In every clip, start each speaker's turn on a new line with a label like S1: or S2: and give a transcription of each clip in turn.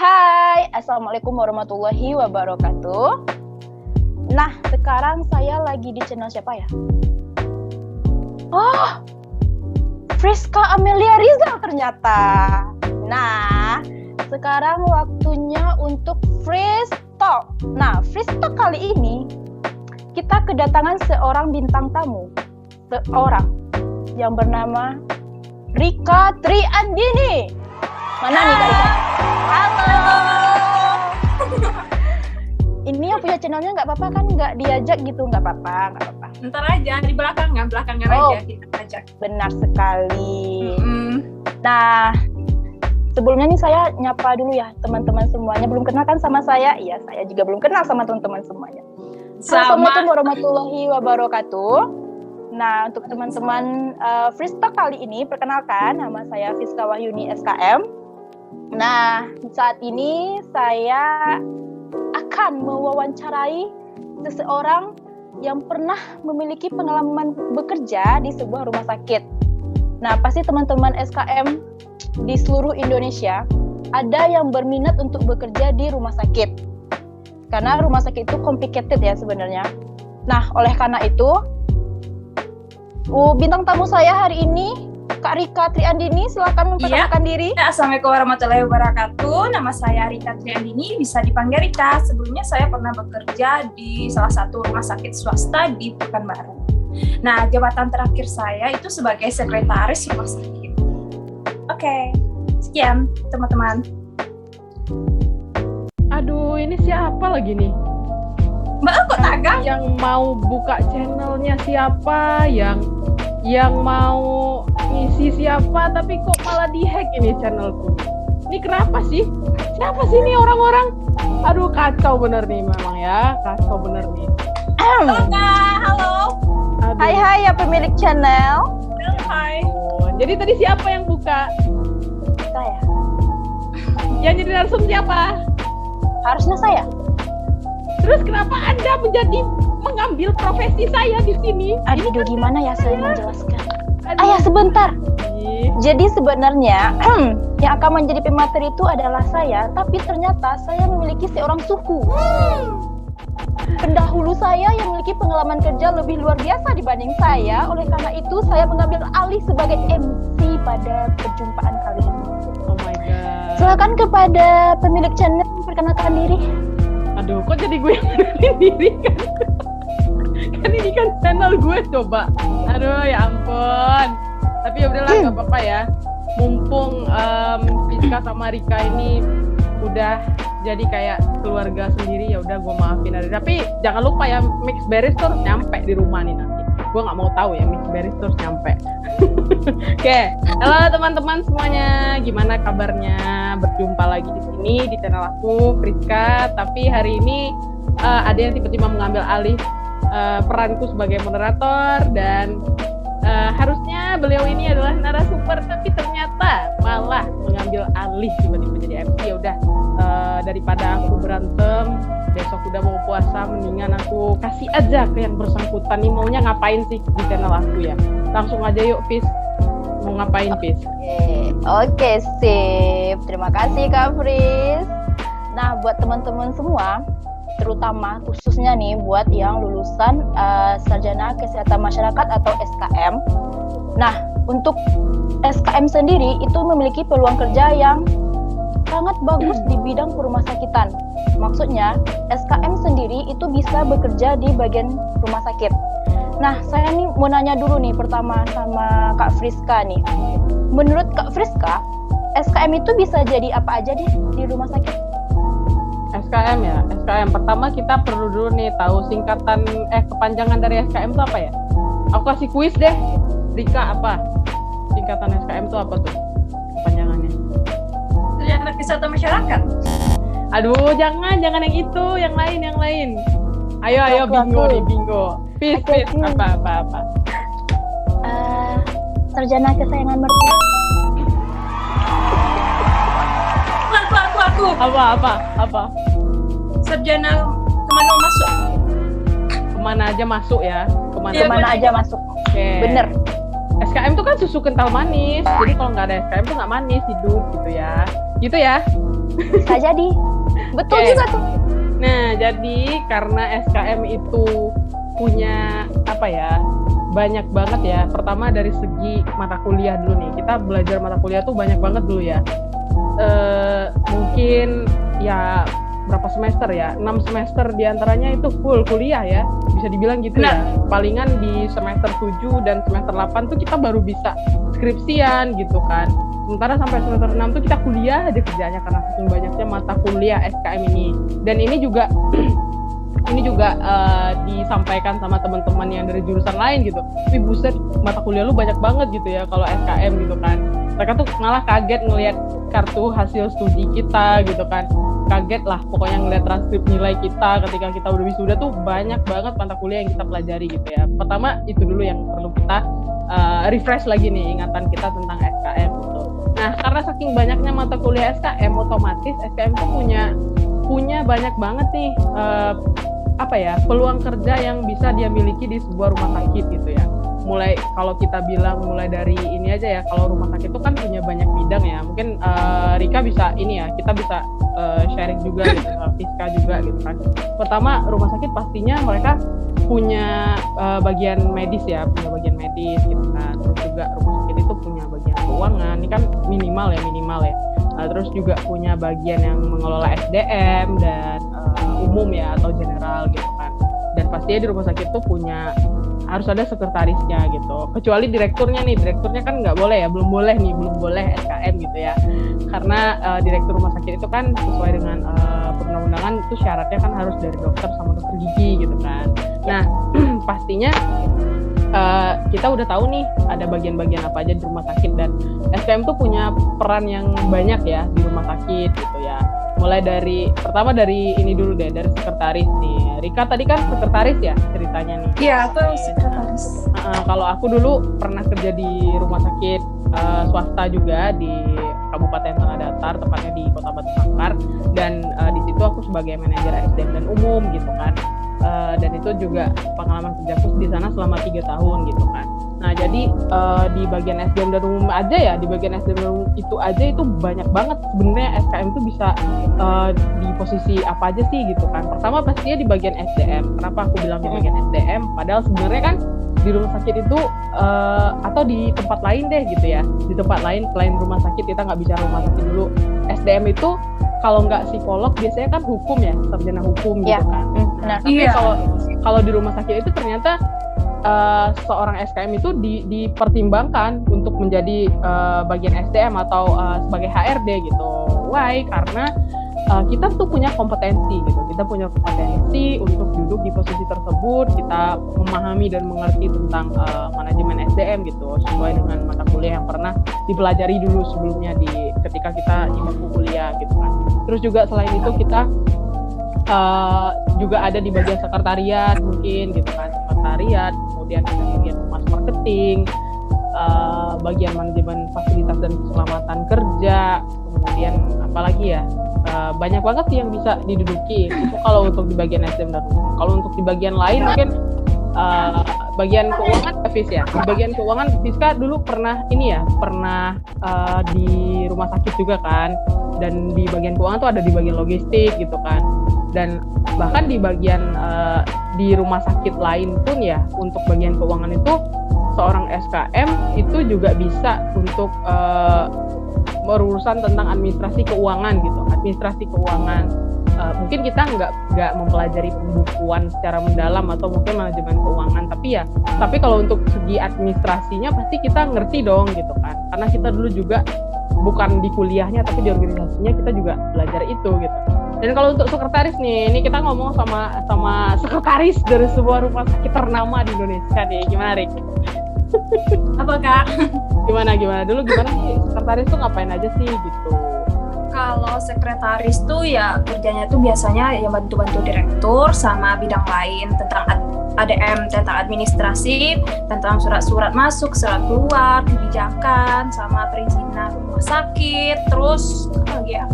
S1: Hai, Assalamualaikum warahmatullahi wabarakatuh. Nah, sekarang saya lagi di channel siapa ya? Oh, Friska Amelia Rizal ternyata. Nah, sekarang waktunya untuk Freeze Talk. Nah, Freeze Talk kali ini kita kedatangan seorang bintang tamu. Seorang yang bernama Rika Triandini. Mana nih Kak Rika? Halo. Ini yang punya channelnya nggak apa-apa kan? Nggak diajak gitu, nggak apa-apa.
S2: Ntar aja, di belakangan aja kita ajak.
S1: Benar sekali. Nah, sebelumnya nih saya nyapa dulu ya teman-teman semuanya. Belum kenal kan sama saya? Iya, saya juga belum kenal sama teman-teman semuanya. Assalamualaikum warahmatullahi wabarakatuh. Nah, untuk teman-teman Freeze Talk kali ini, perkenalkan, nama saya Friska Wahyuni SKM. Nah, saat ini saya akan mewawancarai seseorang yang pernah memiliki pengalaman bekerja di sebuah rumah sakit. Nah, pasti teman-teman SKM di seluruh Indonesia ada yang berminat untuk bekerja di rumah sakit. Karena rumah sakit itu complicated ya sebenarnya. Nah, oleh karena itu, bintang tamu saya hari ini, Kak Rika Triandini, silakan memperkenalkan diri.
S2: Assalamualaikum warahmatullahi wabarakatuh. Nama saya Rika Triandini, bisa dipanggil Rika. Sebelumnya saya pernah bekerja di salah satu rumah sakit swasta di Pekanbaru. Nah, jabatan terakhir saya itu sebagai sekretaris rumah sakit. Oke, sekian teman-teman.
S3: Aduh, ini siapa lagi nih?
S2: Mbak, kok tagang?
S3: Yang mau buka channelnya siapa? Yang mau ngisi siapa? Tapi kok malah dihack ini channelku? Ini kenapa sih? Siapa sih ini orang-orang? Aduh, kacau bener nih memang ya. Kacau bener nih.
S2: Halo Kak, halo.
S3: Aduh.
S1: Hai ya pemilik channel.
S2: Hai.
S3: Jadi tadi siapa yang buka?
S1: Saya.
S3: Yang jadi narsum siapa?
S1: Harusnya saya.
S3: Terus kenapa Anda mengambil profesi saya di sini?
S1: Aduh, gimana ya saya menjelaskan?
S3: Aduh.
S1: Ayah, sebentar.
S3: Ih.
S1: Jadi sebenarnya yang akan menjadi pemateri itu adalah saya, tapi ternyata saya memiliki seorang suku. Pendahulu saya yang memiliki pengalaman kerja lebih luar biasa dibanding saya. Oleh karena itu, saya mengambil alih sebagai MC pada perjumpaan kali ini.
S3: Oh my god.
S1: Silakan kepada pemilik channel memperkenalkan diri.
S3: Aduh, kok jadi gue yang kenalin diri kan? Kan ini kan channel gue coba. Aduh, ya ampun. Tapi ya udahlah, gak apa-apa ya. Mumpung Friska sama Rika ini udah jadi kayak keluarga sendiri, ya udah gue maafin aja. Tapi jangan lupa ya, Mix Barrister nyampe di rumah nih nanti. Gue nggak mau tahu ya, Mix Barrister nyampe. Oke, halo teman-teman semuanya, gimana kabarnya? Berjumpa lagi di sini di channel aku Friska. Tapi hari ini ada yang tiba-tiba mengambil alih peranku sebagai moderator, dan harusnya beliau ini adalah narasumber, tapi ternyata malah mengambil alih tiba-tiba jadi MC. Ya udah, daripada aku berantem besok udah mau puasa, mendingan aku kasih aja ke yang bersangkutan nih maunya ngapain sih di channel aku ya. Langsung aja yuk, Fis. Mau ngapain, Fis?
S1: Oke, sip. Terima kasih Kak Fris. Nah, buat teman-teman semua, terutama khususnya nih buat yang lulusan Sarjana Kesehatan Masyarakat atau SKM. Nah, untuk SKM sendiri itu memiliki peluang kerja yang sangat bagus di bidang rumah sakitan. Maksudnya, SKM sendiri itu bisa bekerja di bagian rumah sakit. Nah, saya nih mau nanya dulu nih pertama sama Kak Friska nih. Menurut Kak Friska, SKM itu bisa jadi apa aja di rumah sakit?
S3: SKM ya, SKM. Pertama kita perlu dulu nih tahu singkatan kepanjangan dari SKM itu apa ya? Aku kasih kuis deh. Rika, apa singkatan SKM itu apa tuh kepanjangannya?
S2: Sarjana Kesehatan Masyarakat.
S3: Aduh, jangan yang itu, yang lain. Ayo bingo nih, bingo. Fis, apa?
S1: Sarjana Kesayangan Mertua.
S2: Aku.
S3: Apa?
S2: Sarjana kemana masuk?
S3: Kemana aja masuk ya?
S1: Kemana aja masuk.
S3: Okay.
S1: Bener.
S3: SKM itu kan susu kental manis. Jadi kalau nggak ada SKM tuh nggak manis hidup gitu ya. Gitu ya.
S1: Bisa jadi. Betul
S3: Oke.
S1: juga tuh.
S3: Nah, jadi karena SKM itu punya apa ya, banyak banget ya. Pertama dari segi mata kuliah dulu nih. Kita belajar mata kuliah tuh banyak banget dulu ya. Mungkin ya berapa semester ya? 6 semester diantaranya itu full kuliah ya. Bisa dibilang gitu ya. Palingan di semester 7 dan semester 8 tuh kita baru bisa skripsian gitu kan. Sementara sampai semester 6 tuh kita kuliah aja kerjanya karena saking banyaknya mata kuliah SKM ini. Dan ini juga disampaikan sama teman-teman yang dari jurusan lain gitu. Wih buset, mata kuliah lu banyak banget gitu ya kalau SKM gitu kan. Mereka tuh malah kaget ngelihat kartu hasil studi kita gitu kan. Kaget lah pokoknya ngelihat transkrip nilai kita ketika kita udah wisuda tuh banyak banget mata kuliah yang kita pelajari gitu ya. Pertama itu dulu yang perlu kita refresh lagi nih ingatan kita tentang SKM gitu. Nah, karena saking banyaknya mata kuliah SKM, otomatis SKM tuh punya banyak banget nih peluang kerja yang bisa dia miliki di sebuah rumah sakit gitu ya. Mulai kalau kita bilang mulai dari ini aja ya, kalau rumah sakit itu kan punya banyak bidang ya. Mungkin Rika bisa kita bisa sharing juga gitu, Fiska juga gitu kan. Pertama, rumah sakit pastinya mereka punya bagian medis ya, punya bagian medis gitu kan. Terus juga rumah sakit itu punya bagian keuangan, ini kan minimal ya. Terus juga punya bagian yang mengelola SDM dan umum ya atau general gitu kan. Dan pastinya di rumah sakit tuh harus ada sekretarisnya gitu. Kecuali direkturnya kan belum boleh SKM gitu ya. Karena direktur rumah sakit itu kan sesuai dengan perundang-undangan itu syaratnya kan harus dari dokter sama dokter gigi gitu kan. Nah, pastinya kita udah tahu nih ada bagian-bagian apa aja di rumah sakit, dan SKM tuh punya peran yang banyak ya di rumah sakit gitu ya. Mulai dari ini dulu deh, dari sekretaris nih. Rika tadi kan sekretaris ya ceritanya nih.
S2: Iya, aku sekretaris.
S3: Kalau aku dulu pernah kerja di rumah sakit swasta juga di Kabupaten Tanah Datar, tepatnya di Kota Batu Sangkar, dan di situ aku sebagai manajer SDM dan umum gitu kan. Dan itu juga pengalaman kerjaku di sana selama 3 tahun gitu kan. Nah, jadi di bagian SDM dan umum aja ya, di bagian SDM dan umum itu aja itu banyak banget sebenarnya SKM itu bisa di posisi apa aja sih gitu kan. Pertama pastinya di bagian SDM. Kenapa aku bilang di bagian SDM? Padahal sebenarnya kan di rumah sakit itu atau di tempat lain deh gitu ya. Di tempat lain selain rumah sakit, kita nggak bicara rumah sakit dulu. SDM itu kalau nggak psikolog biasanya kan hukum ya, sarjana hukum gitu kan. Nah, tapi kalau di rumah sakit itu ternyata seorang SKM itu dipertimbangkan untuk menjadi bagian SDM atau sebagai HRD gitu. Why? Karena kita tuh punya kompetensi gitu. Kita punya kompetensi untuk duduk di posisi tersebut. Kita memahami dan mengerti tentang manajemen SDM gitu, sesuai dengan mata kuliah yang pernah dipelajari dulu sebelumnya ketika kita di bangku kuliah gitu kan. Terus juga selain itu kita juga ada di bagian sekretariat mungkin gitu kan, sekretariat, kemudian ada bagian humas marketing, bagian manajemen fasilitas dan keselamatan kerja, kemudian apalagi ya, banyak banget sih yang bisa diduduki. Itu kalau untuk di bagian SDM dan umum. Kalau untuk di bagian lain mungkin bagian keuangan, Fis ya. Di bagian keuangan Fiska dulu pernah di rumah sakit juga kan. Dan di bagian keuangan tuh ada di bagian logistik gitu kan. Dan bahkan di bagian di rumah sakit lain pun ya, untuk bagian keuangan itu seorang SKM itu juga bisa untuk berurusan tentang administrasi keuangan gitu. Administrasi keuangan mungkin kita nggak mempelajari pembukuan secara mendalam atau mungkin manajemen keuangan, tapi kalau untuk segi administrasinya pasti kita ngerti dong gitu kan, karena kita dulu juga bukan di kuliahnya tapi di organisasinya kita juga belajar itu gitu. Dan kalau untuk sekretaris nih, ini kita ngomong sama sekretaris dari sebuah rumah sakit ternama di Indonesia nih. Gimana, Rik?
S2: Apa, Kak?
S3: Gimana sih sekretaris tuh ngapain aja sih gitu?
S2: Kalau sekretaris tuh ya kerjanya tuh biasanya ya bantu-bantu direktur sama bidang lain tentang ADM, tentang administrasi, tentang surat-surat masuk, surat keluar, kebijakan, sama perizinan rumah sakit, terus apa lagi ya?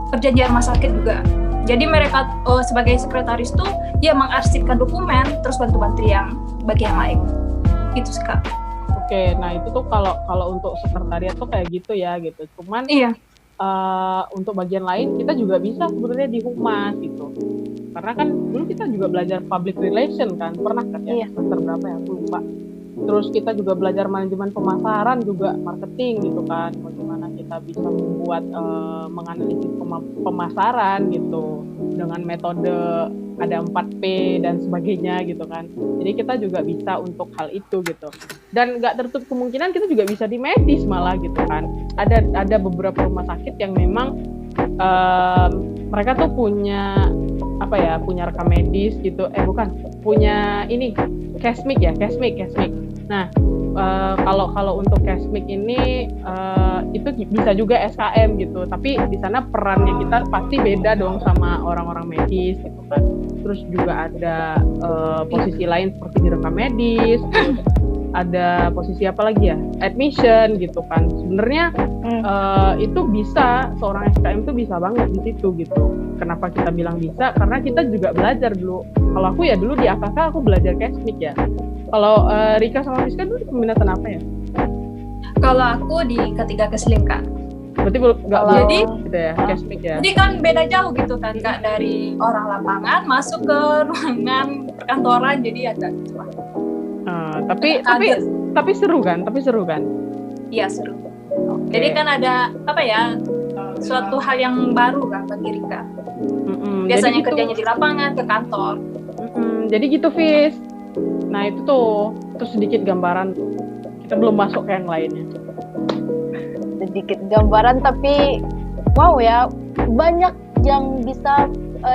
S2: Perjanjian rumah sakit juga. Jadi mereka sebagai sekretaris tuh ya mengarsipkan dokumen, terus bantu-bantu yang bagian lain. Itu sih, Kak.
S3: Oke, nah itu tuh kalau untuk sekretariat tuh kayak gitu ya gitu. Cuman
S2: iya.
S3: untuk bagian lain kita juga bisa sebenarnya di humas gitu. Karena kan dulu kita juga belajar public relation kan, pernah kan ya? Semester berapa ya? Aku lupa. Terus kita juga belajar manajemen pemasaran juga, marketing gitu kan, bagaimana kita bisa membuat menganalisis pemasaran gitu dengan metode ada 4P dan sebagainya gitu kan. Jadi kita juga bisa untuk hal itu gitu. Dan nggak tertutup kemungkinan kita juga bisa di medis malah gitu kan. Ada beberapa rumah sakit yang memang mereka tuh punya rekam medis gitu. Punya ini Kesmik. Nah, kalau untuk Kesmik ini itu bisa juga SKM gitu, tapi di sana perannya kita pasti beda dong sama orang-orang medis gitu kan. Terus juga ada posisi lain seperti di rekam medis, terus ada posisi apa lagi ya, admission gitu kan. Sebenarnya itu bisa, seorang SKM itu bisa banget di situ gitu. Kenapa kita bilang bisa? Karena kita juga belajar dulu. Kalau aku ya dulu di AKK aku belajar Kesmik ya. Kalau Rika sama Rizka dulu peminatan apa ya?
S2: Kalau aku di ketiga Kesling, Kak.
S3: Berarti nggak
S2: jadi
S3: gitu ya, Kesmik ya.
S2: Jadi kan beda jauh gitu kan, Kak, dari orang lapangan masuk ke ruangan perkantoran, jadi agak gitu lah.
S3: Tapi seru kan?
S2: Iya, seru. Okay. Jadi kan ada suatu hal yang baru kan bagi Rika. Biasanya kerjanya di lapangan, ke kantor.
S3: Jadi gitu, Fis. Nah itu tuh sedikit gambaran tuh. Kita belum masuk ke yang lainnya.
S1: Sedikit gambaran, tapi wow ya, banyak yang bisa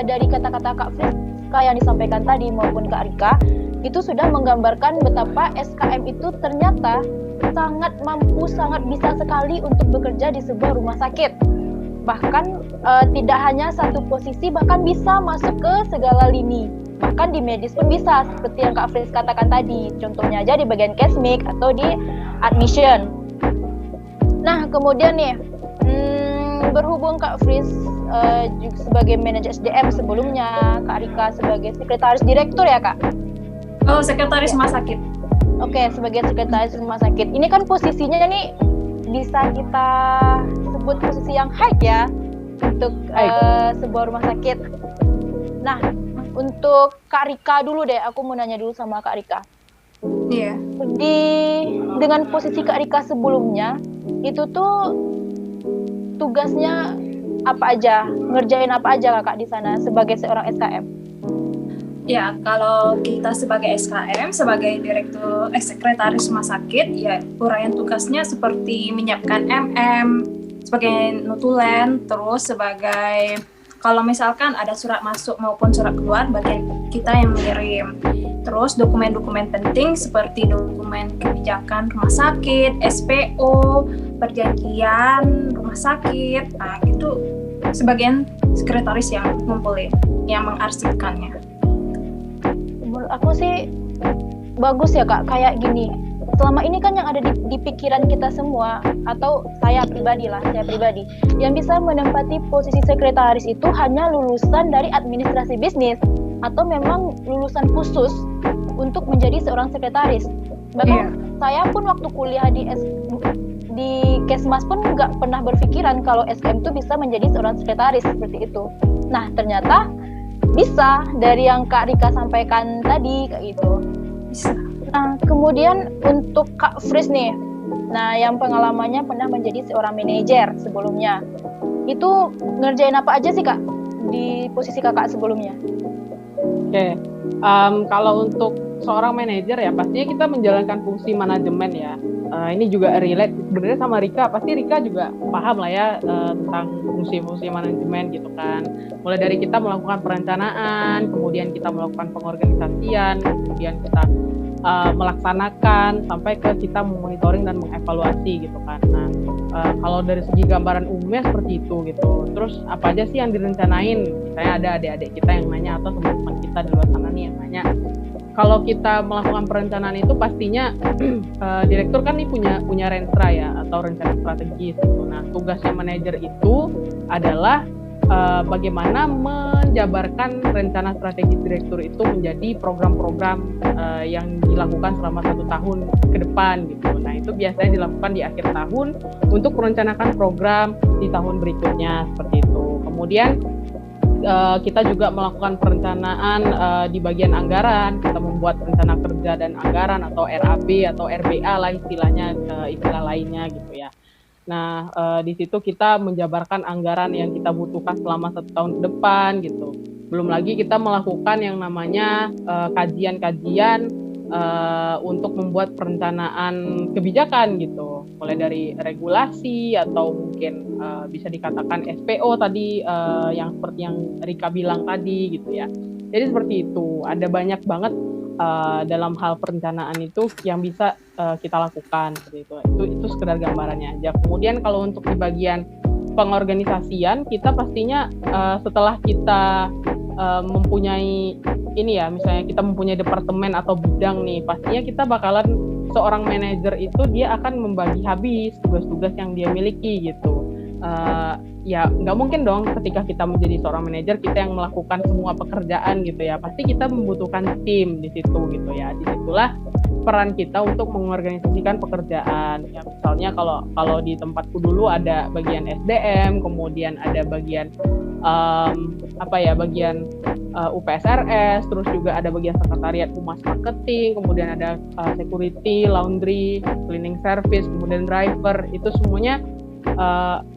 S1: dari kata-kata Kak Friska yang disampaikan tadi maupun Kak Rika, itu sudah menggambarkan betapa SKM itu ternyata sangat mampu, sangat bisa sekali untuk bekerja di sebuah rumah sakit. Bahkan tidak hanya satu posisi, bahkan bisa masuk ke segala lini. Bahkan di medis pun bisa, seperti yang Kak Fris katakan tadi. Contohnya aja di bagian Kesmik atau di admission. Nah, kemudian nih, berhubung Kak Fris juga sebagai manajer SDM sebelumnya, Kak Rika sebagai sekretaris direktur ya, Kak?
S2: Oh, sekretaris rumah sakit.
S1: Oke, sebagai sekretaris rumah sakit. Ini kan posisinya nih bisa kita sebut posisi yang high ya untuk sebuah rumah sakit. Nah, untuk Kak Rika dulu deh, aku mau nanya dulu sama Kak Rika.
S2: Iya.
S1: Dengan posisi Kak Rika sebelumnya, itu tuh tugasnya apa aja? Ngerjain apa aja Kakak di sana sebagai seorang SKM?
S2: Ya, kalau kita sebagai SKM, sebagai direktur sekretaris rumah sakit, ya uraian tugasnya seperti menyiapkan sebagai notulen, terus sebagai kalau misalkan ada surat masuk maupun surat keluar, bagian kita yang mengirim. Terus dokumen-dokumen penting seperti dokumen kebijakan rumah sakit, SPO, perjanjian rumah sakit, nah itu sebagian sekretaris yang ngumpulin, yang mengarsipkannya.
S1: Menurut aku sih bagus ya Kak, kayak gini. Selama ini kan yang ada di pikiran kita semua, atau saya pribadi, yang bisa menempati posisi sekretaris itu hanya lulusan dari administrasi bisnis, atau memang lulusan khusus untuk menjadi seorang sekretaris. Bahkan saya pun waktu kuliah di Kesmas pun nggak pernah berpikiran kalau SKM itu bisa menjadi seorang sekretaris seperti itu. Nah, ternyata bisa dari yang Kak Rika sampaikan tadi kayak gitu. Bisa. Nah, kemudian untuk Kak Fris nih, nah yang pengalamannya pernah menjadi seorang manajer sebelumnya, itu ngerjain apa aja sih Kak di posisi Kakak sebelumnya?
S3: Oke, kalau untuk seorang manajer ya pastinya kita menjalankan fungsi manajemen ya. Ini juga relate sebenarnya sama Rika, pasti Rika juga paham lah ya tentang fungsi-fungsi manajemen gitu kan. Mulai dari kita melakukan perencanaan, kemudian kita melakukan pengorganisasian, kemudian kita melaksanakan sampai ke kita memonitoring dan mengevaluasi gitu kan. Nah, kalau dari segi gambaran umumnya seperti itu gitu. Terus apa aja sih yang direncanain? Misalnya ada adik-adik kita yang nanya atau teman-teman kita di luar sana nih yang nanya. Kalau kita melakukan perencanaan itu pastinya direktur kan nih punya renstra ya atau rencana strategis gitu. Nah, tugasnya manajer itu adalah bagaimana menjabarkan rencana strategi direktur itu menjadi program-program yang dilakukan selama 1 tahun ke depan gitu. Nah itu biasanya dilakukan di akhir tahun untuk merencanakan program di tahun berikutnya seperti itu. Kemudian kita juga melakukan perencanaan di bagian anggaran. Kita membuat rencana kerja dan anggaran atau RAB atau RBA lah istilahnya, istilah lainnya gitu ya. Nah di situ kita menjabarkan anggaran yang kita butuhkan selama 1 tahun ke depan gitu. Belum lagi kita melakukan yang namanya kajian-kajian untuk membuat perencanaan kebijakan gitu, mulai dari regulasi atau mungkin bisa dikatakan SPO tadi yang seperti yang Rika bilang tadi gitu ya. Jadi seperti itu, ada banyak banget dalam hal perencanaan itu yang bisa kita lakukan seperti itu. Itu sekedar gambarannya aja. Kemudian kalau untuk di bagian pengorganisasian, kita pastinya setelah kita mempunyai ini ya, misalnya kita mempunyai departemen atau bidang nih, pastinya kita bakalan seorang manajer itu dia akan membagi habis tugas-tugas yang dia miliki gitu. Ya nggak mungkin dong ketika kita menjadi seorang manajer kita yang melakukan semua pekerjaan gitu ya, pasti kita membutuhkan tim di situ gitu ya. Disitulah peran kita untuk mengorganisasikan pekerjaan. Ya misalnya kalau di tempatku dulu ada bagian SDM, kemudian ada bagian bagian UPSRS, terus juga ada bagian sekretariat humas marketing, kemudian ada security, laundry, cleaning service, kemudian driver, itu semuanya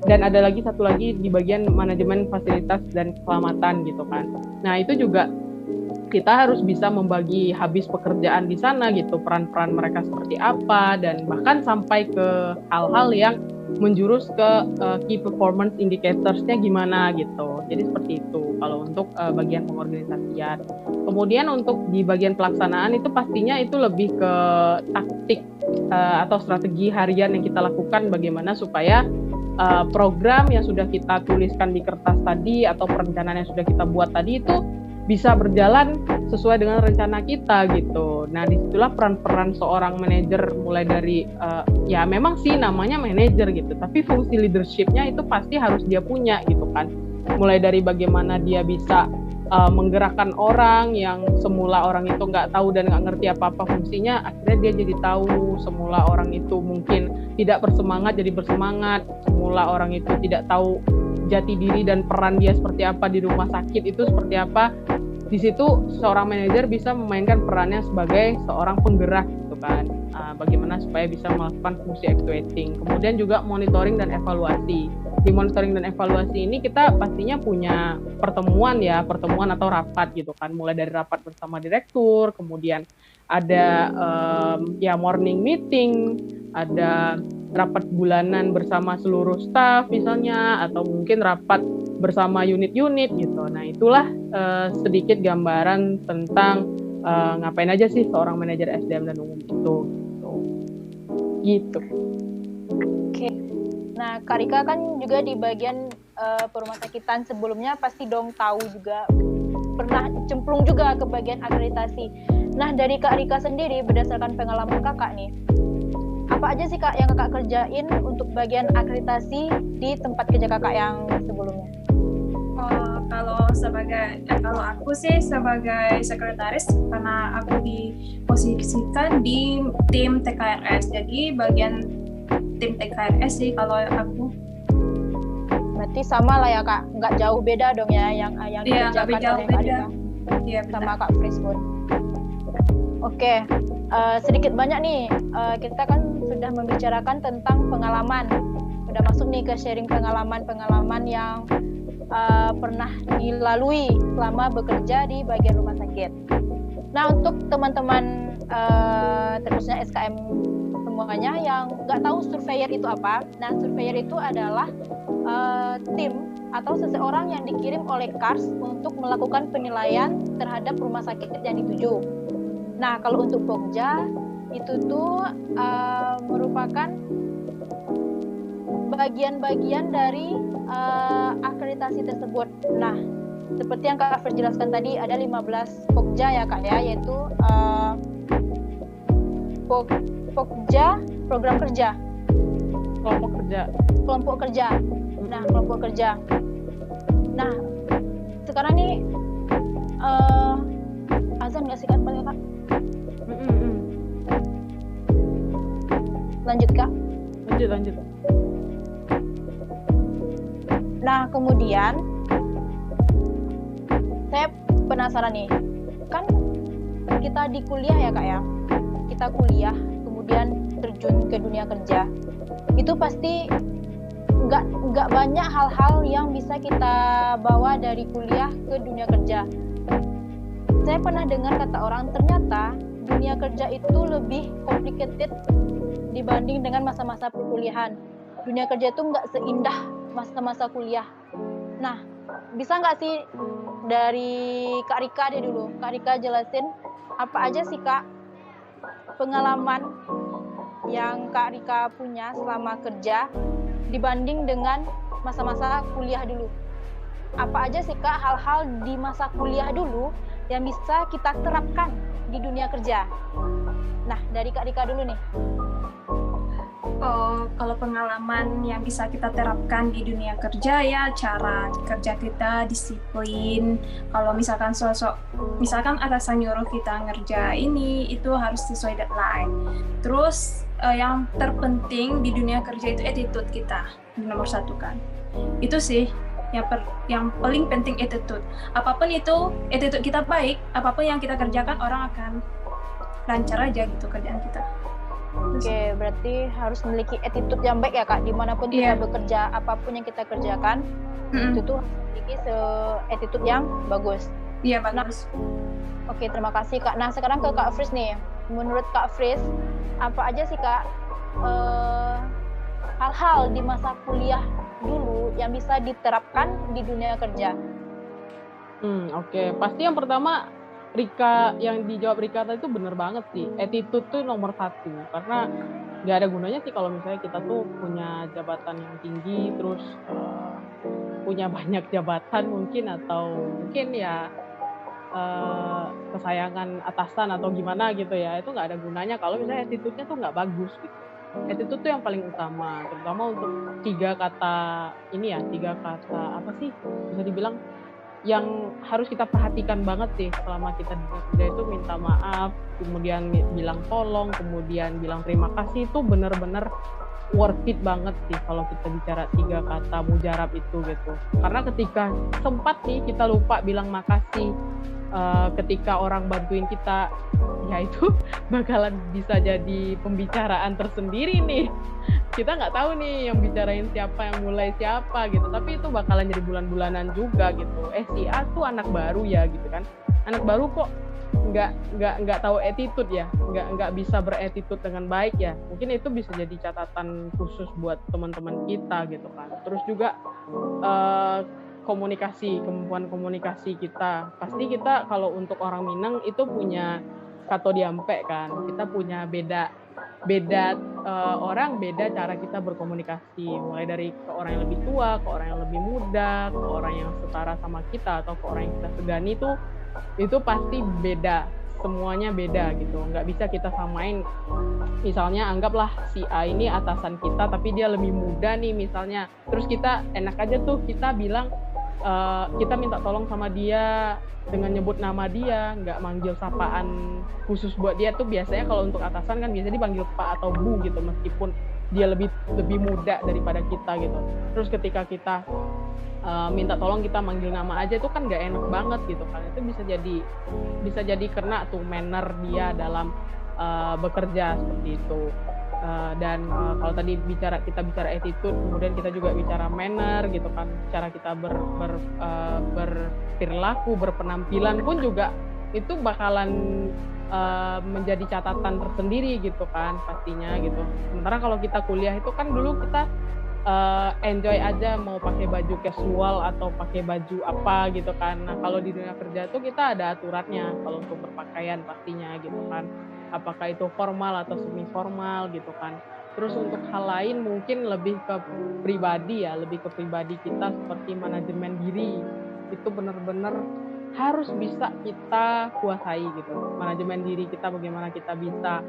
S3: dan ada lagi satu lagi di bagian manajemen fasilitas dan keselamatan gitu kan. Nah itu juga kita harus bisa membagi habis pekerjaan di sana gitu, peran-peran mereka seperti apa, dan bahkan sampai ke hal-hal yang menjurus ke key performance indicators-nya gimana gitu. Jadi seperti itu kalau untuk bagian pengorganisasian. Kemudian untuk di bagian pelaksanaan itu pastinya itu lebih ke taktik atau strategi harian yang kita lakukan, bagaimana supaya program yang sudah kita tuliskan di kertas tadi atau perencanaan yang sudah kita buat tadi itu bisa berjalan sesuai dengan rencana kita gitu. Nah disitulah peran-peran seorang manajer, mulai dari ya memang sih namanya manajer gitu, tapi fungsi leadership-nya itu pasti harus dia punya gitu kan. Mulai dari bagaimana dia bisa menggerakkan orang yang semula orang itu nggak tahu dan nggak ngerti apa-apa fungsinya, akhirnya dia jadi tahu. Semula orang itu mungkin tidak bersemangat jadi bersemangat, semula orang itu tidak tahu jati diri dan peran dia seperti apa di rumah sakit itu seperti apa. Di situ seorang manajer bisa memainkan perannya sebagai seorang penggerak gitu kan. Bagaimana supaya bisa melakukan fungsi actuating. Kemudian juga monitoring dan evaluasi. Di monitoring dan evaluasi ini kita pastinya punya pertemuan atau rapat gitu kan. Mulai dari rapat bersama direktur, kemudian ada morning meeting, ada rapat bulanan bersama seluruh staff misalnya, atau mungkin rapat bersama unit-unit gitu. Nah itulah sedikit gambaran tentang ngapain aja sih seorang manajer SDM dan umum itu gitu.
S1: Oke. Nah Kak Rika kan juga di bagian perumah sakitan sebelumnya pasti dong tahu juga, pernah cemplung juga ke bagian akreditasi. Nah dari Kak Rika sendiri berdasarkan pengalaman kakak nih, apa aja sih Kak yang kakak kerjain untuk bagian akreditasi di tempat kerja kakak yang sebelumnya?
S2: Kalau aku sih sebagai sekretaris, karena aku diposisikan di tim TKRS, jadi bagian tim TKRS sih kalau aku.
S1: Berarti sama lah ya Kak, nggak jauh beda dong ya yang dikerjakan oleh Kak Rika sama Kak Frisbon. Oke, sedikit banyak nih kita kan sudah membicarakan tentang pengalaman, udah masuk nih ke sharing pengalaman yang pernah dilalui selama bekerja di bagian rumah sakit. Nah untuk teman-teman terkhususnya SKM semuanya yang nggak tahu surveyor itu apa, nah surveyor itu adalah tim atau seseorang yang dikirim oleh KARS untuk melakukan penilaian terhadap rumah sakit yang dituju. Nah kalau untuk Pokja itu tuh merupakan bagian-bagian dari akreditasi tersebut. Nah, seperti yang Kak Fir jelaskan tadi, ada 15 Pokja ya Kak ya, yaitu Pokja program kerja, kelompok kerja. Nah, kelompok kerja. Nah, sekarang nih azan nggak sih Kak? Kak? Lanjut Kak.
S3: Lanjut.
S1: Nah, kemudian saya penasaran nih, kan kita di kuliah ya Kak ya, kita kuliah kemudian terjun ke dunia kerja, itu pasti nggak banyak hal-hal yang bisa kita bawa dari kuliah ke dunia kerja. Saya pernah dengar kata orang, ternyata dunia kerja itu lebih complicated dibanding dengan masa-masa perkuliahan. Dunia kerja itu nggak seindah masa-masa kuliah. Nah, bisa nggak sih dari Kak Rika deh dulu, Kak Rika jelasin apa aja sih Kak pengalaman yang Kak Rika punya selama kerja dibanding dengan masa-masa kuliah dulu. Apa aja sih Kak hal-hal di masa kuliah dulu yang bisa kita terapkan di dunia kerja? Nah, dari Kak Rika dulu nih.
S2: Oh, kalau pengalaman yang bisa kita terapkan di dunia kerja ya cara kerja kita disiplin. Kalau misalkan misalkan atasan nyuruh kita ngerja ini, itu harus sesuai deadline. Terus yang terpenting di dunia kerja itu attitude kita nomor 1 kan. Itu sih yang paling penting, attitude. Apapun itu attitude kita baik, apapun yang kita kerjakan orang akan lancar aja gitu kerjaan kita.
S1: Oke, berarti harus memiliki attitude yang baik ya Kak, dimanapun kita bekerja, apapun yang kita kerjakan, itu tuh memiliki attitude yang bagus.
S2: Iya, bagus.
S1: Oke, terima kasih Kak. Nah, sekarang ke Kak Fris nih. Menurut Kak Fris, apa aja sih Kak hal-hal di masa kuliah dulu yang bisa diterapkan di dunia kerja?
S3: Oke. Pasti yang pertama Rika, yang dijawab Rika tadi itu bener banget sih. Attitude tuh nomor 1. Karena nggak ada gunanya sih kalau misalnya kita tuh punya jabatan yang tinggi, terus punya banyak jabatan mungkin, atau mungkin ya kesayangan atasan atau gimana gitu ya. Itu nggak ada gunanya kalau misalnya attitude-nya tuh nggak bagus gitu. Attitude tuh yang paling utama, terutama untuk 3 kata apa sih bisa dibilang yang harus kita perhatikan banget sih selama kita kerja itu: minta maaf, kemudian bilang tolong, kemudian bilang terima kasih. Itu bener-bener worth it banget sih kalau kita bicara 3 kata mujarab itu gitu. Karena ketika sempat nih kita lupa bilang makasih ketika orang bantuin kita, ya itu bakalan bisa jadi pembicaraan tersendiri nih. Kita nggak tahu nih yang bicarain siapa, yang mulai siapa gitu, tapi itu bakalan jadi bulan-bulanan juga gitu. Si A tuh anak baru ya gitu kan, anak baru kok nggak tahu attitude ya, nggak bisa berattitude dengan baik ya. Mungkin itu bisa jadi catatan khusus buat teman-teman kita gitu kan. Terus juga kemampuan komunikasi kita. Pasti kita kalau untuk orang Minang itu punya kato diampe kan, kita punya beda orang, beda cara kita berkomunikasi, mulai dari ke orang yang lebih tua, ke orang yang lebih muda, ke orang yang setara sama kita, atau ke orang yang kita segani. Itu pasti beda, semuanya beda gitu, nggak bisa kita samain. Misalnya anggaplah si A ini atasan kita tapi dia lebih muda nih misalnya, terus kita enak aja tuh kita bilang kita minta tolong sama dia dengan nyebut nama dia, nggak manggil sapaan khusus buat dia. Tuh biasanya kalau untuk atasan kan biasanya dipanggil Pak atau Bu gitu, meskipun dia lebih muda daripada kita gitu. Terus ketika kita minta tolong kita manggil nama aja, itu kan nggak enak banget gitu kan. Itu bisa jadi kena tuh manner dia dalam bekerja seperti itu. Dan kalau tadi kita bicara attitude, kemudian kita juga bicara manner gitu kan, cara kita berperilaku, berpenampilan pun juga itu bakalan menjadi catatan tersendiri gitu kan pastinya gitu. Sementara kalau kita kuliah itu kan dulu kita enjoy aja, mau pakai baju casual atau pakai baju apa gitu kan. Nah kalau di dunia kerja tuh kita ada aturannya kalau untuk berpakaian pastinya gitu kan, apakah itu formal atau semi formal gitu kan. Terus untuk hal lain mungkin lebih ke pribadi ya, lebih ke pribadi kita seperti manajemen diri, itu benar-benar harus bisa kita kuasai gitu. Manajemen diri kita, bagaimana kita bisa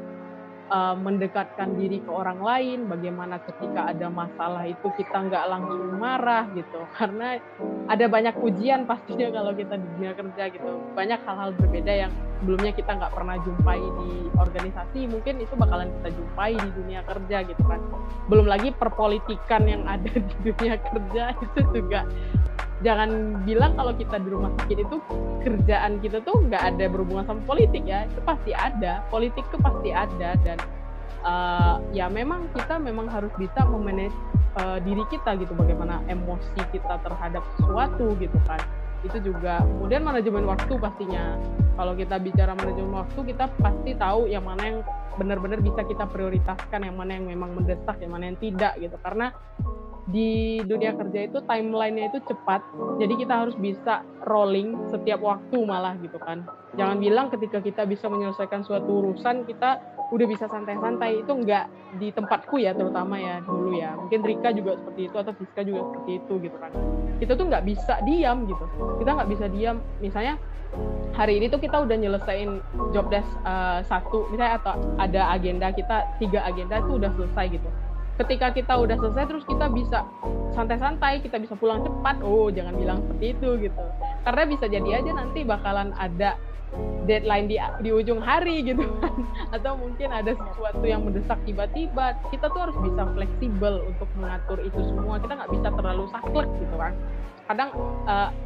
S3: mendekatkan diri ke orang lain, bagaimana ketika ada masalah itu kita nggak langsung marah gitu, karena ada banyak ujian pastinya kalau kita di dunia kerja gitu, banyak hal-hal berbeda yang sebelumnya kita nggak pernah jumpai di organisasi, mungkin itu bakalan kita jumpai di dunia kerja gitu kan, belum lagi perpolitikan yang ada di dunia kerja itu juga. Jangan bilang kalau kita di rumah sakit itu kerjaan kita tuh nggak ada berhubungan sama politik ya, itu pasti ada, politik tuh pasti ada, dan ya memang kita harus bisa memanage diri kita gitu, bagaimana emosi kita terhadap sesuatu gitu kan, itu juga. Kemudian manajemen waktu pastinya, kalau kita bicara manajemen waktu kita pasti tahu yang mana yang benar-benar bisa kita prioritaskan, yang mana yang memang mendesak, yang mana yang tidak gitu, karena di dunia kerja itu timeline-nya itu cepat, jadi kita harus bisa rolling setiap waktu malah gitu kan. Jangan bilang ketika kita bisa menyelesaikan suatu urusan kita udah bisa santai-santai, itu enggak di tempatku ya, terutama ya dulu ya, mungkin Rika juga seperti itu atau Fiska juga seperti itu gitu kan. Kita tuh nggak bisa diam gitu, kita nggak bisa diam. Misalnya hari ini tuh kita udah nyelesain job desk 1 misalnya, atau ada agenda kita 3 agenda itu udah selesai gitu. Ketika kita udah selesai terus kita bisa santai-santai, kita bisa pulang cepat, jangan bilang seperti itu gitu, karena bisa jadi aja nanti bakalan ada deadline di ujung hari gitu kan, atau mungkin ada sesuatu yang mendesak tiba-tiba. Kita tuh harus bisa fleksibel untuk mengatur itu semua, kita nggak bisa terlalu saklek gitu kan. Kadang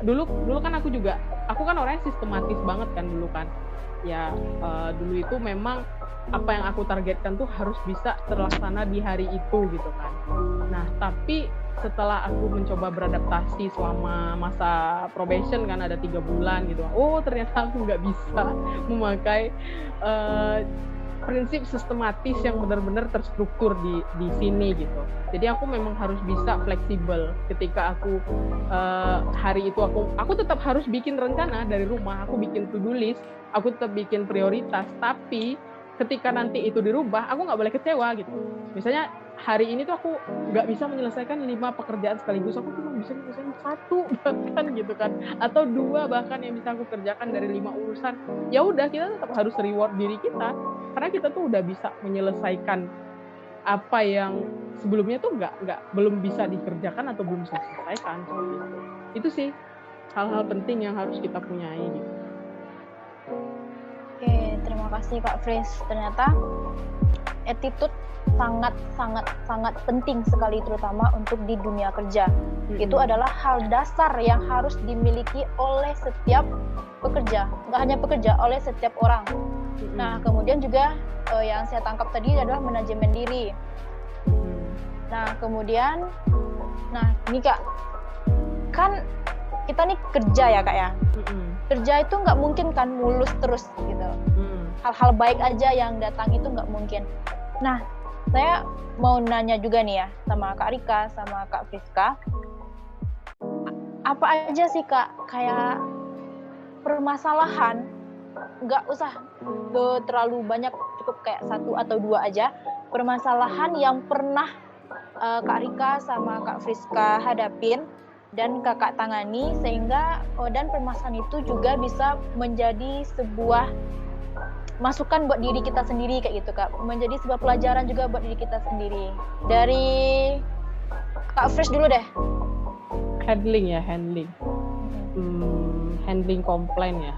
S3: dulu kan aku kan orangnya sistematis banget kan dulu kan ya. Dulu itu memang apa yang aku targetkan tuh harus bisa terlaksana di hari itu gitu kan. Nah tapi setelah aku mencoba beradaptasi selama masa probation kan, ada 3 bulan gitu, ternyata aku nggak bisa memakai prinsip sistematis yang benar-benar terstruktur di sini gitu. Jadi aku memang harus bisa fleksibel. Ketika aku hari itu aku tetap harus bikin rencana dari rumah, aku bikin to-do list, aku tetap bikin prioritas, tapi ketika nanti itu dirubah, aku nggak boleh kecewa gitu. Misalnya hari ini tuh aku nggak bisa menyelesaikan 5 pekerjaan sekaligus, aku cuma bisa menyelesaikan 1 bahkan gitu kan, atau 2 bahkan yang bisa aku kerjakan dari 5 urusan. Ya udah, kita tetap harus reward diri kita, karena kita tuh udah bisa menyelesaikan apa yang sebelumnya tuh belum bisa dikerjakan atau belum bisa diselesaikan. Itu sih hal-hal penting yang harus kita punyai gitu.
S1: Oke, terima kasih Kak Fris. Ternyata attitude sangat penting sekali, terutama untuk di dunia kerja. Itu adalah hal dasar yang harus dimiliki oleh setiap pekerja, nggak hanya pekerja, oleh setiap orang. Nah, kemudian juga yang saya tangkap tadi adalah manajemen diri. Nah, kemudian, ini Kak, kan kita nih kerja ya Kak ya. Kerja itu nggak mungkin kan mulus terus gitu. Hal-hal baik aja yang datang itu nggak mungkin. Nah, saya mau nanya juga nih ya sama Kak Rika, sama Kak Fiska, apa aja sih Kak kayak permasalahan, nggak usah terlalu banyak, cukup kayak 1 atau 2 aja, permasalahan yang pernah Kak Rika sama Kak Fiska hadapin dan Kakak tangani, sehingga dan permasalahan itu juga bisa menjadi sebuah masukan buat diri kita sendiri kayak gitu Kak, menjadi sebuah pelajaran juga buat diri kita sendiri. Dari Kak Fris dulu deh.
S3: Handling komplain ya,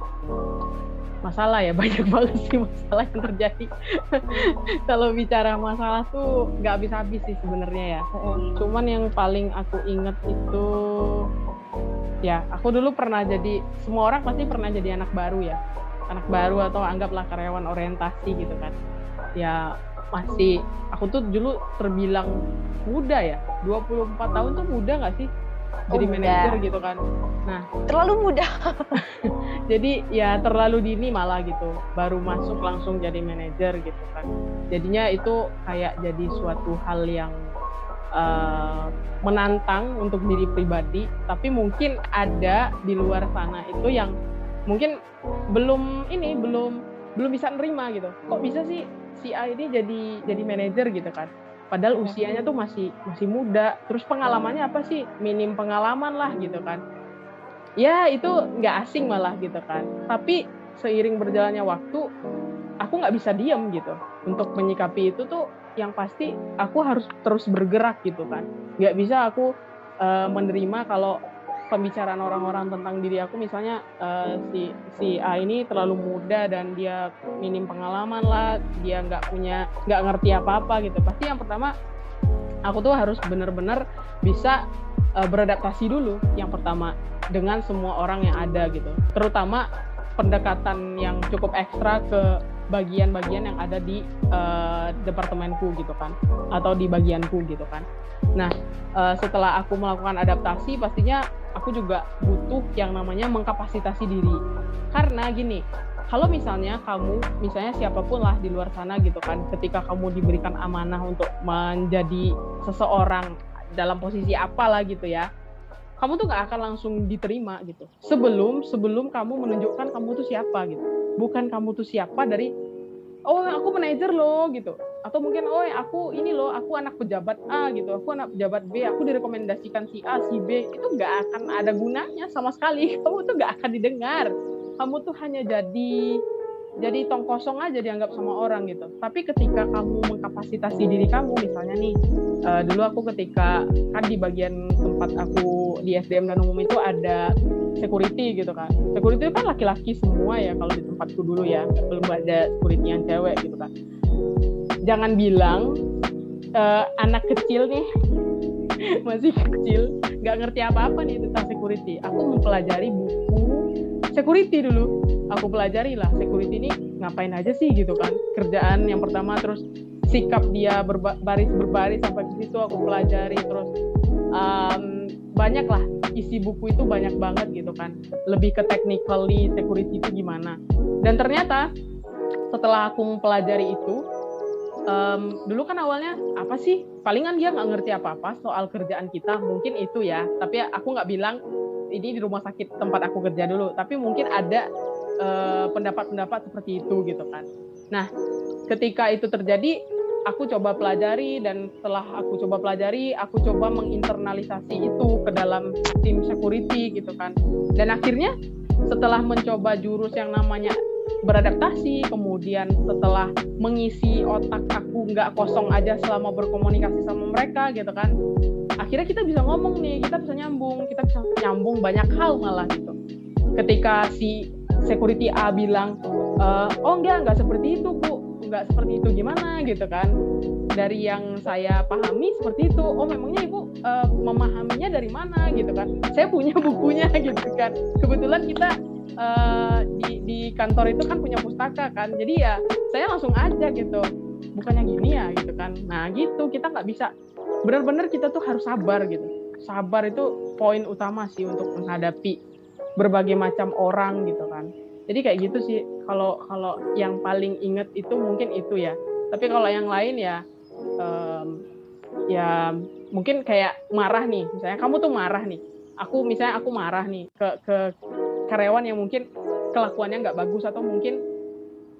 S3: masalah ya, banyak banget sih masalah yang terjadi. Kalau bicara masalah tuh nggak habis-habis sih sebenarnya ya. Cuman yang paling aku inget itu ya, aku dulu pernah jadi, semua orang pasti pernah jadi anak baru ya, anak baru atau anggaplah karyawan orientasi gitu kan ya. Masih, aku tuh dulu terbilang muda ya, 24 tahun tuh muda nggak sih jadi manajer gitu kan. Nah,
S1: terlalu muda.
S3: Jadi ya terlalu dini malah gitu, baru masuk langsung jadi manajer gitu kan. Jadinya itu kayak jadi suatu hal yang menantang untuk diri pribadi, tapi mungkin ada di luar sana itu yang mungkin belum bisa nerima gitu. Kok bisa sih si A ini jadi manajer gitu kan? Padahal usianya tuh masih muda, terus pengalamannya apa sih? Minim pengalaman lah gitu kan. Ya itu nggak asing malah gitu kan. Tapi seiring berjalannya waktu, aku nggak bisa diam gitu. Untuk menyikapi itu tuh yang pasti aku harus terus bergerak gitu kan. Nggak bisa aku menerima kalau pembicaraan orang-orang tentang diri aku, misalnya si A ini terlalu muda dan dia minim pengalaman lah, dia nggak ngerti apa-apa gitu. Pasti yang pertama aku tuh harus benar-benar bisa beradaptasi dulu yang pertama dengan semua orang yang ada gitu, terutama pendekatan yang cukup ekstra ke bagian-bagian yang ada di departemenku gitu kan, atau di bagianku gitu kan. Nah, setelah aku melakukan adaptasi, pastinya aku juga butuh yang namanya mengkapasitasi diri. Karena gini, kalau misalnya siapapun lah di luar sana gitu kan, ketika kamu diberikan amanah untuk menjadi seseorang dalam posisi apalah gitu ya, kamu tuh gak akan langsung diterima gitu. Sebelum kamu menunjukkan kamu tuh siapa gitu. Bukan kamu tuh siapa dari, oh aku manajer loh gitu. Atau mungkin, oh aku ini loh, aku anak pejabat A gitu, aku anak pejabat B, aku direkomendasikan si A, si B. Itu gak akan ada gunanya sama sekali. Kamu tuh gak akan didengar. Kamu tuh hanya jadi tong kosong aja dianggap sama orang gitu. Tapi ketika kamu mengkapasitasi diri kamu, misalnya nih, dulu aku ketika kan di bagian tempat aku di SDM dan umum itu ada security gitu kan. Security itu kan laki-laki semua ya kalau di tempatku dulu ya, belum ada security yang cewek gitu kan. Jangan bilang anak kecil nih masih kecil nggak ngerti apa-apa nih tentang security. Aku mempelajari buku security dulu. Aku pelajari lah security ini ngapain aja sih gitu kan. Kerjaan yang pertama, terus sikap dia berbaris sampai ke situ aku pelajari. Terus banyak lah, isi buku itu banyak banget gitu kan. Lebih ke technically security itu gimana. Dan ternyata setelah aku mempelajari itu, dulu kan awalnya apa sih? Palingan dia nggak ngerti apa-apa soal kerjaan kita. Mungkin itu ya. Tapi aku nggak bilang ini di rumah sakit tempat aku kerja dulu. Tapi mungkin ada pendapat-pendapat seperti itu gitu kan. Nah, ketika itu terjadi, aku coba pelajari, dan setelah aku coba pelajari, aku coba menginternalisasi itu ke dalam tim security gitu kan. Dan akhirnya setelah mencoba jurus yang namanya beradaptasi, kemudian setelah mengisi otak aku nggak kosong aja selama berkomunikasi sama mereka gitu kan, akhirnya kita bisa ngomong nih, kita bisa nyambung banyak hal malah gitu. Ketika si security A bilang, oh nggak seperti itu Bu, nggak seperti itu gimana gitu kan, dari yang saya pahami seperti itu. Oh memangnya Ibu memahaminya dari mana gitu kan, saya punya bukunya gitu kan. Kebetulan kita di kantor itu kan punya pustaka kan, jadi ya saya langsung aja gitu, bukannya gini ya gitu kan. Nah gitu, kita nggak bisa, benar-benar kita tuh harus sabar gitu. Sabar itu poin utama sih untuk menghadapi berbagai macam orang gitu kan. Jadi kayak gitu sih, kalau yang paling inget itu mungkin itu ya. Tapi kalau yang lain ya ya mungkin kayak marah nih, misalnya kamu tuh marah nih, aku marah nih ke karyawan yang mungkin kelakuannya nggak bagus atau mungkin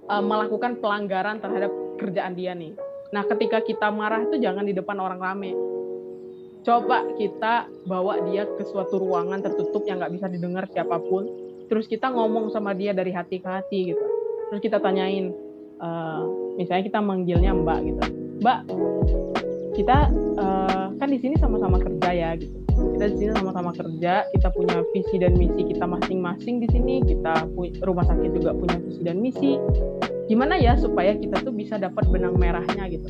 S3: melakukan pelanggaran terhadap kerjaan dia nih. Nah ketika kita marah itu jangan di depan orang rame. Coba kita bawa dia ke suatu ruangan tertutup yang nggak bisa didengar siapapun. Terus kita ngomong sama dia dari hati ke hati gitu. Terus kita tanyain, misalnya kita manggilnya Mbak gitu. Mbak, kita kan di sini sama-sama kerja ya gitu. Kita di sini sama-sama kerja, kita punya visi dan misi kita masing-masing di sini. Kita rumah sakit juga punya visi dan misi. Gimana ya supaya kita tuh bisa dapat benang merahnya gitu.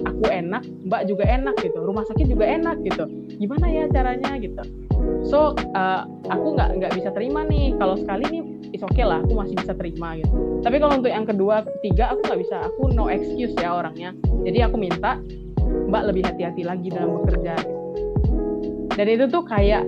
S3: Aku enak, Mbak juga enak gitu. Rumah sakit juga enak gitu. Gimana ya caranya gitu. So, aku nggak bisa terima nih. Kalau sekali nih, it's okay lah, aku masih bisa terima gitu. Tapi kalau untuk yang kedua, ketiga, aku nggak bisa. Aku no excuse ya orangnya. Jadi aku minta, Mbak lebih hati-hati lagi dalam bekerja gitu. Dan itu tuh kayak,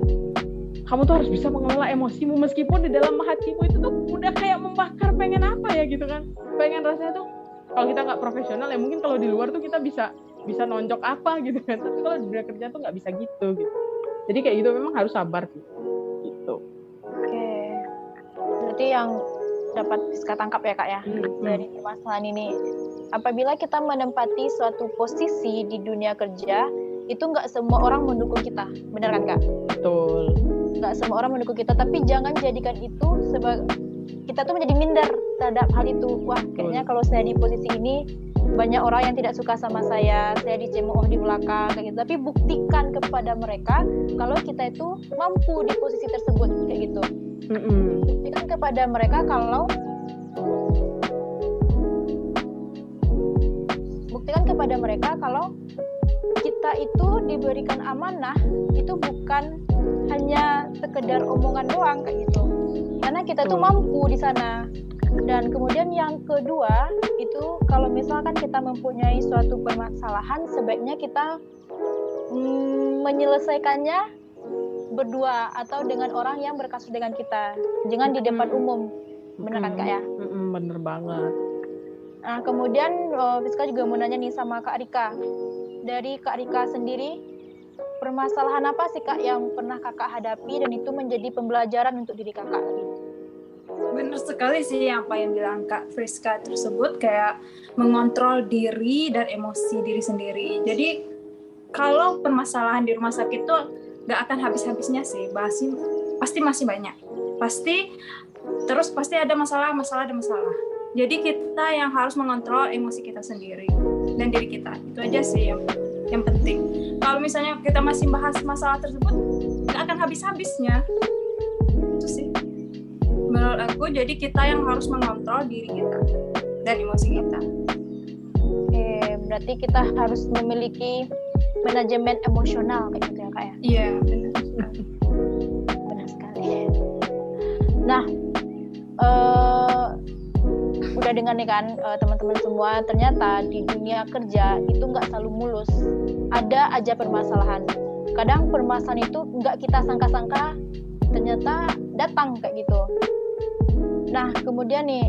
S3: kamu tuh harus bisa mengelola emosimu, meskipun di dalam hatimu itu tuh udah kayak membakar, pengen apa ya gitu kan. Pengen rasanya tuh, kalau kita nggak profesional ya mungkin kalau di luar tuh kita bisa nonjok apa gitu kan. Tapi kalau di dunia kerja tuh nggak bisa gitu. Jadi kayak gitu memang harus sabar sih. Gitu.
S1: Oke. Berarti yang dapat Siska tangkap ya Kak ya, dari permasalahan ini. Apabila kita menempati suatu posisi di dunia kerja, itu nggak semua orang mendukung kita. Benar kan Kak?
S3: Betul.
S1: Nggak semua orang mendukung kita, tapi jangan jadikan itu kita tuh menjadi minder terhadap hal itu. Wah, kayaknya kalau saya di posisi ini banyak orang yang tidak suka sama saya dicemooh di belakang kayak gitu. Tapi buktikan kepada mereka kalau kita itu mampu di posisi tersebut kayak gitu. Buktikan kepada mereka kalau kita itu diberikan amanah itu bukan hanya sekedar omongan doang kayak gitu. Karena kita tuh mampu di sana. Dan kemudian yang kedua itu kalau misalkan kita mempunyai suatu permasalahan, sebaiknya kita menyelesaikannya berdua atau dengan orang yang berkasus dengan kita, jangan di depan umum. Bener kan Kak ya?
S3: Bener banget.
S1: Nah kemudian Fiska juga mau nanya nih sama Kak Rika. Dari Kak Rika sendiri, permasalahan apa sih Kak yang pernah Kakak hadapi dan itu menjadi pembelajaran untuk diri Kakak?
S2: Benar sekali sih apa yang bilang Kak Friska tersebut, kayak mengontrol diri dan emosi diri sendiri. Jadi kalau permasalahan di rumah sakit tuh gak akan habis-habisnya sih, pasti masih banyak. Pasti ada masalah. Jadi kita yang harus mengontrol emosi kita sendiri dan diri kita. Itu aja sih yang penting. Kalau misalnya kita masih bahas masalah tersebut gak akan habis-habisnya. Itu sih menurut aku. Jadi kita yang harus mengontrol diri kita dan emosi kita.
S1: Berarti kita harus memiliki manajemen emosional kayak gitu ya Kak ya?
S2: Iya,
S1: benar sekali. Nah, udah dengar nih kan teman-teman semua, ternyata di dunia kerja itu nggak selalu mulus. Ada aja permasalahan. Kadang permasalahan itu nggak kita sangka-sangka ternyata datang kayak gitu. Nah, kemudian nih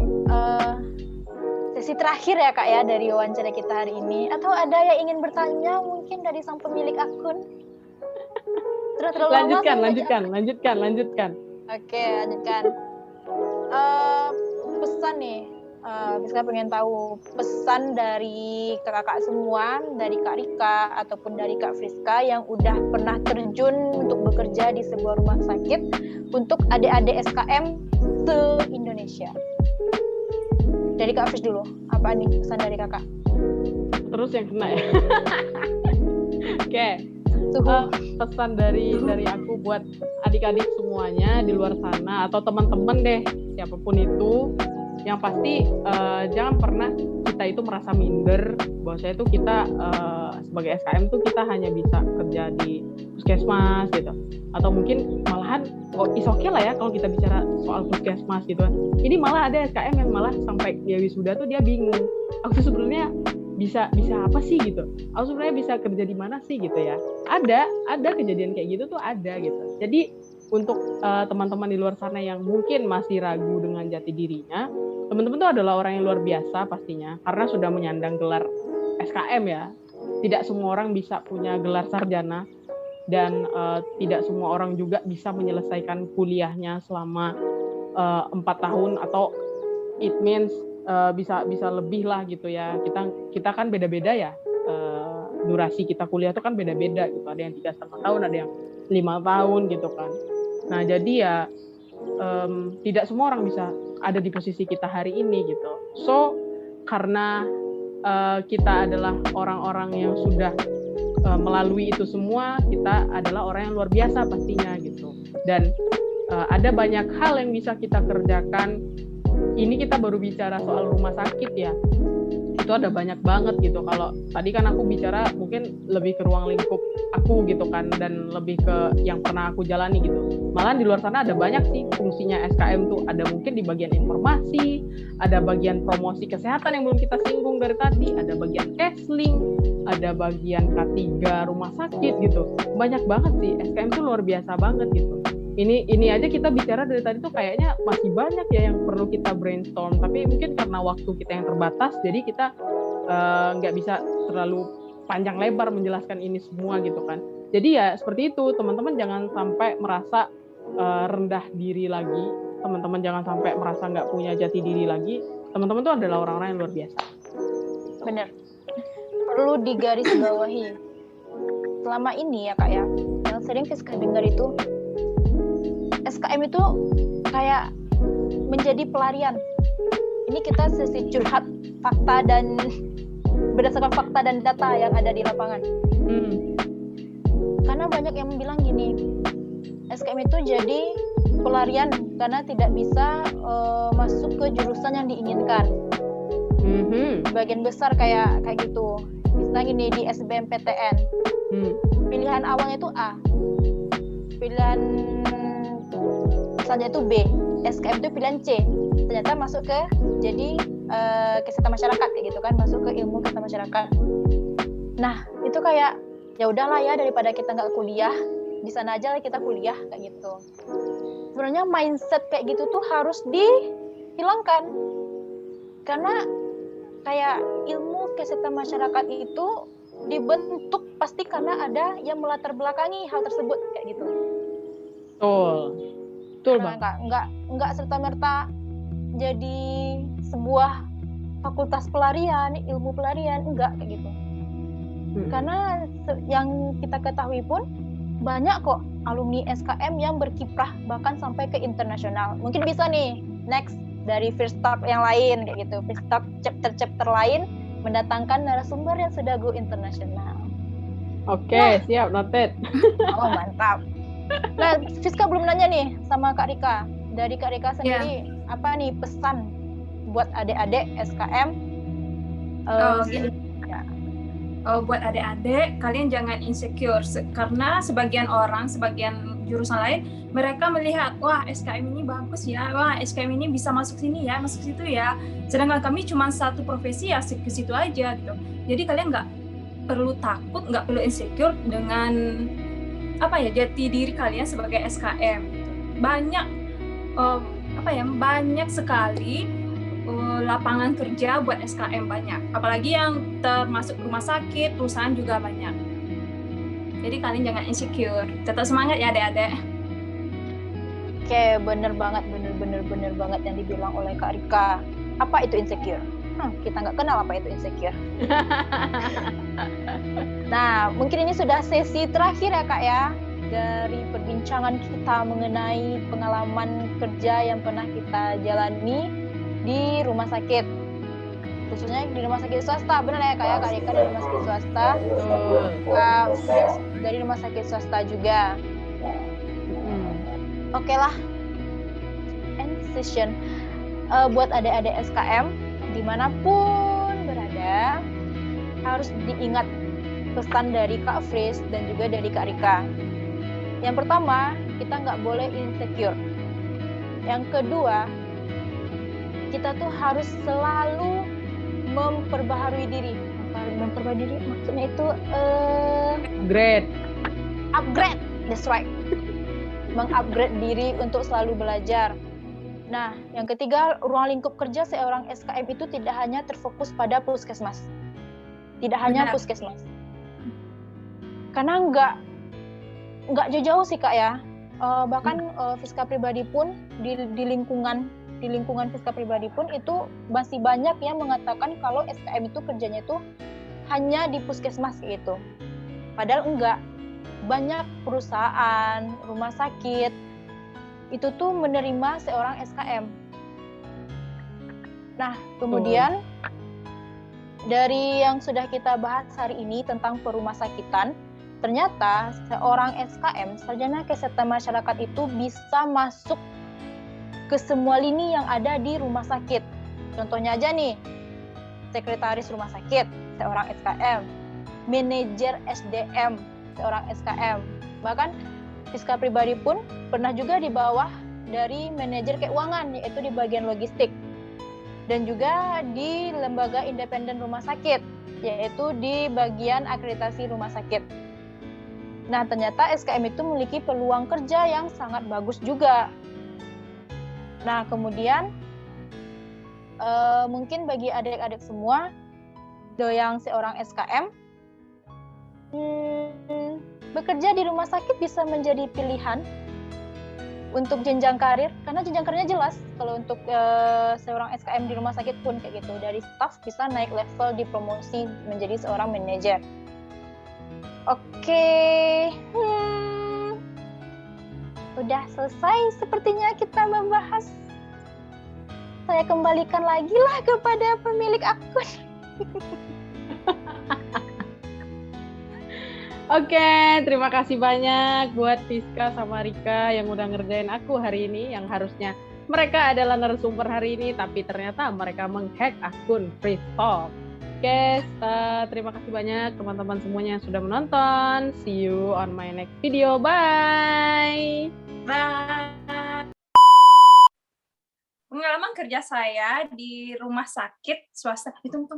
S1: sesi terakhir ya Kak ya dari wawancara kita hari ini. Atau ada yang ingin bertanya mungkin dari sang pemilik akun? Sudah terlalu
S3: Lanjutkan.
S1: Oke, lanjutkan. Pesan nih, Fiska pengen tahu pesan dari kakak semua, dari Kak Rika ataupun dari Kak Friska yang udah pernah terjun untuk bekerja di sebuah rumah sakit untuk adik-adik SKM se-Indonesia. Dari Kak Fris dulu, apa nih pesan dari kakak?
S3: Terus yang kena ya. Oke. Pesan dari aku buat adik-adik semuanya di luar sana atau teman-teman deh, siapapun itu, yang pasti jangan pernah kita itu merasa minder bahwa saya itu kita sebagai SKM tuh kita hanya bisa kerja di puskesmas gitu, atau mungkin malahan is okay lah ya kalau kita bicara soal puskesmas gitu kan. Ini malah ada SKM yang malah sampai dia wisuda tuh dia bingung, aku sebenarnya bisa apa sih gitu, aku sebenarnya bisa kerja di mana sih gitu ya. Ada kejadian kayak gitu tuh ada gitu. Jadi untuk teman-teman di luar sana yang mungkin masih ragu dengan jati dirinya, teman-teman tuh adalah orang yang luar biasa pastinya karena sudah menyandang gelar SKM ya. Tidak semua orang bisa punya gelar sarjana dan tidak semua orang juga bisa menyelesaikan kuliahnya selama 4 tahun atau it means bisa lebih lah gitu ya. Kita kan beda-beda ya, durasi kita kuliah itu kan beda-beda gitu. Ada yang 3,5 tahun, ada yang 5 tahun gitu kan. Nah jadi ya tidak semua orang bisa ada di posisi kita hari ini gitu. So karena kita adalah orang-orang yang sudah melalui itu semua, kita adalah orang yang luar biasa pastinya gitu. Dan ada banyak hal yang bisa kita kerjakan. Ini kita baru bicara soal rumah sakit ya, itu ada banyak banget gitu. Kalau tadi kan aku bicara mungkin lebih ke ruang lingkup aku gitu kan, dan lebih ke yang pernah aku jalani gitu. Malahan di luar sana ada banyak sih fungsinya SKM tuh. Ada mungkin di bagian informasi, ada bagian promosi kesehatan yang belum kita singgung dari tadi, ada bagian counseling, ada bagian K3 rumah sakit gitu. Banyak banget sih, SKM tuh luar biasa banget gitu. Ini aja kita bicara dari tadi tuh kayaknya masih banyak ya yang perlu kita brainstorm, tapi mungkin karena waktu kita yang terbatas, jadi kita nggak bisa terlalu panjang lebar menjelaskan ini semua gitu kan. Jadi ya seperti itu, teman-teman jangan sampai merasa rendah diri lagi, teman-teman jangan sampai merasa nggak punya jati diri lagi. Teman-teman tuh adalah orang-orang yang luar biasa.
S1: Bener, perlu digarisbawahi. Selama ini ya Kak ya, yang sering Fiska dengar itu SKM itu kayak menjadi pelarian. Ini kita sesi curhat fakta dan berdasarkan fakta dan data yang ada di lapangan. Karena banyak yang bilang gini, SKM itu jadi pelarian karena tidak bisa masuk ke jurusan yang diinginkan. Bagian besar kayak gitu. Misalnya gini di SBMPTN, pilihan awalnya itu A, pilihan misalnya itu B, SKM itu pilihan C, ternyata masuk ke jadi kesehatan masyarakat kayak gitu kan, masuk ke ilmu kesehatan masyarakat. Nah itu kayak ya udahlah ya, daripada kita nggak kuliah, di sana aja lah kita kuliah kayak gitu. Sebenarnya mindset kayak gitu tuh harus dihilangkan, karena kayak ilmu kesehatan masyarakat itu dibentuk pasti karena ada yang melatar belakangi hal tersebut kayak gitu.
S3: Betul Bang.
S1: Nggak serta-merta jadi sebuah fakultas pelarian, ilmu pelarian, enggak kayak gitu. Karena yang kita ketahui pun banyak kok alumni SKM yang berkiprah bahkan sampai ke internasional. Mungkin bisa nih next dari First Talk yang lain kayak gitu, First Talk chapter lain mendatangkan narasumber yang sudah go internasional.
S3: Oke, siap, noted.
S1: Oh mantap. Nah, Fiska belum nanya nih sama Kak Rika. Dari Kak Rika sendiri, apa nih pesan buat adik-adik SKM?
S2: Buat adik-adik, kalian jangan insecure karena sebagian jurusan lain mereka melihat, wah SKM ini bagus ya, wah SKM ini bisa masuk sini ya, masuk situ ya. Sedangkan kami cuma satu profesi ya ke situ aja gitu. Jadi kalian nggak perlu takut, nggak perlu insecure dengan jati diri kalian sebagai SKM. Banyak banyak sekali lapangan kerja buat SKM banyak. Apalagi yang termasuk rumah sakit, perusahaan juga banyak. Jadi kalian jangan insecure. Tetap semangat ya adik-adik.
S1: Oke, bener banget yang dibilang oleh Kak Rika. Apa itu insecure? Kita nggak kenal apa itu insecure. Nah, mungkin ini sudah sesi terakhir ya Kak ya, dari perbincangan kita mengenai pengalaman kerja yang pernah kita jalani di rumah sakit, khususnya di rumah sakit swasta. Benar ya Kak ya, Kak Rika dari rumah sakit swasta, dari rumah sakit swasta juga. Oke lah, end session. Buat adik-adik SKM dimanapun berada, harus diingat pesan dari Kak Fris dan juga dari Kak Rika. Yang pertama, kita nggak boleh insecure. Yang kedua, kita tuh harus selalu memperbaharui diri. Memperbaharui diri maksudnya itu upgrade, that's right. Mengupgrade diri untuk selalu belajar. Nah, yang ketiga, ruang lingkup kerja seorang SKM itu tidak hanya terfokus pada puskesmas. Puskesmas. Karena nggak jauh-jauh sih Kak ya. Bahkan Fiska pribadi pun di lingkungan Fiska pribadi pun itu masih banyak yang mengatakan kalau SKM itu kerjanya itu hanya di puskesmas gitu. Padahal enggak. Banyak perusahaan, rumah sakit itu tuh menerima seorang SKM. Nah, kemudian dari yang sudah kita bahas hari ini tentang perumahsakitan, ternyata seorang SKM, sarjana kesehatan masyarakat itu bisa masuk ke semua lini yang ada di rumah sakit. Contohnya aja nih, sekretaris rumah sakit, seorang SKM, manajer SDM, seorang SKM. Bahkan Fiska pribadi pun pernah juga di bawah dari manajer keuangan, yaitu di bagian logistik. Dan juga di lembaga independen rumah sakit, yaitu di bagian akreditasi rumah sakit. Nah, ternyata SKM itu memiliki peluang kerja yang sangat bagus juga. Nah, kemudian mungkin bagi adik-adik semua yang seorang SKM, bekerja di rumah sakit bisa menjadi pilihan untuk jenjang karir, karena jenjang karirnya jelas. Kalau untuk seorang SKM di rumah sakit pun kayak gitu, dari staff bisa naik level dipromosi menjadi seorang manajer. Oke, udah selesai sepertinya kita membahas saya kembalikan lagi lah kepada pemilik akun.
S3: Oke, terima kasih banyak buat Tiska sama Rika yang udah ngerjain aku hari ini, yang harusnya mereka adalah narasumber hari ini, tapi ternyata mereka menghack akun Free Talk. Oke, terima kasih banyak teman-teman semuanya yang sudah menonton. See you on my next video. Bye!
S2: Bye. Pengalaman kerja saya di rumah sakit swasta. Hitung.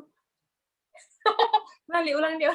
S2: Ulang di.